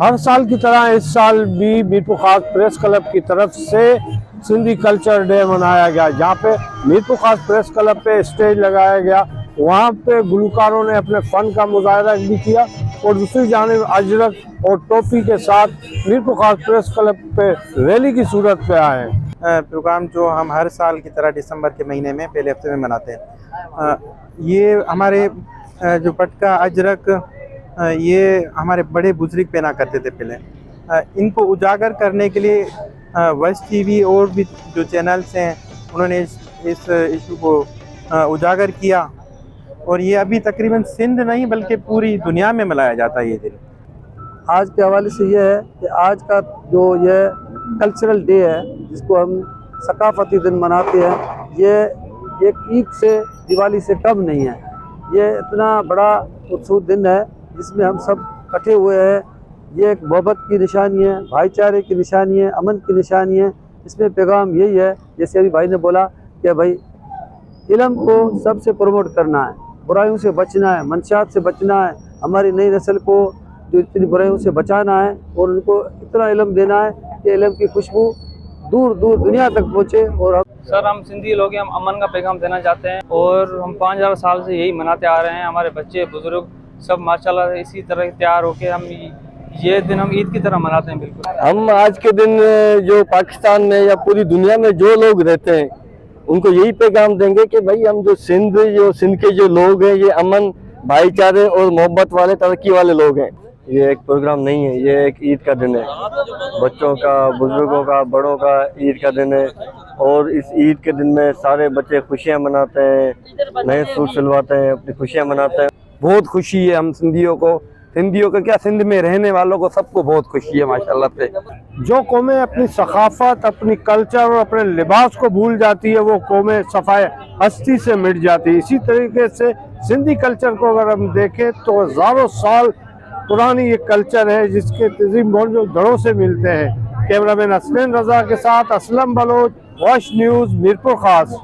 हर साल की तरह इस साल भी मीरपुर खास प्रेस क्लब की तरफ से सिंधी कल्चर डे मनाया गया, जहाँ पे मीरपुर खास प्रेस क्लब पे स्टेज लगाया गया। वहाँ पे गुलकारों ने अपने फन का मुजाहरा भी किया और दूसरी जानिब अजरक और टोपी के साथ मीरपुर खास प्रेस क्लब पे रैली की सूरत पे आए। प्रोग्राम जो हम हर साल की तरह दिसंबर के महीने में पहले हफ्ते में मनाते हैं। ये हमारे जो पटका अजरक ये हमारे बड़े बुजुर्ग पहना करते थे पहले। इनको उजागर करने के लिए वॉइस टीवी और भी जो चैनल्स हैं उन्होंने इस इशू को उजागर किया और ये अभी तकरीबन सिंध नहीं बल्कि पूरी दुनिया में मनाया जाता है ये दिन। आज के हवाले से ये है कि आज का जो ये कल्चरल डे है जिसको हम सकाफती दिन मनाते हैं, ये एक ईद से दिवाली से कम नहीं है। ये इतना बड़ा उत्सव दिन है जिसमें हम सब इकट्ठे हुए हैं। ये एक मोहब्बत की निशानी है, भाईचारे की निशानी है, अमन की निशानी है। इसमें पैगाम यही है, जैसे अभी भाई ने बोला कि भाई इल्म को सबसे प्रमोट करना है, बुराइयों से बचना है, मंशियात से बचना है, हमारी नई नस्ल को जो इतनी बुराइयों से बचाना है और उनको इतना इल्म देना है कि इल्म की खुशबू दूर दूर दुनिया तक पहुँचे। और सर हम सिंधी लोग हैं, हम अमन का पैगाम देना चाहते हैं और हम 5000 साल से यही मनाते आ रहे हैं। हमारे बच्चे बुजुर्ग सब माशाल्लाह इसी तरह तैयार होके हम ये दिन हम ईद की तरह मनाते हैं। बिल्कुल हम आज के दिन जो पाकिस्तान में या पूरी दुनिया में जो लोग रहते हैं उनको यही पैगाम देंगे कि भाई हम जो सिंध के जो लोग हैं ये अमन, भाईचारे और मोहब्बत वाले, तरक्की वाले लोग हैं। ये एक प्रोग्राम नहीं है, ये एक ईद का दिन है। बच्चों का, बुजुर्गों का, बड़ों का ईद का दिन है और इस ईद के दिन में सारे बच्चे खुशियाँ मनाते हैं, नए सूट सिलवाते हैं, अपनी खुशियाँ मनाते हैं। बहुत खुशी है हम सिंधियों को क्या, सिंध में रहने वालों को सबको बहुत खुशी है माशाल्लाह से। जो कौमें अपनी सकाफत, अपनी कल्चर और अपने लिबास को भूल जाती है वो कौमें सफाई हस्ती से मिट जाती है। इसी तरीके से सिंधी कल्चर को अगर हम देखें तो हज़ारों साल पुरानी ये कल्चर है जिसके तज़ीम मौजूद दरों से मिलते हैं। कैमरामैन असलैन रजा के साथ असलम बलोच, वॉच न्यूज़, मीरपुर खास।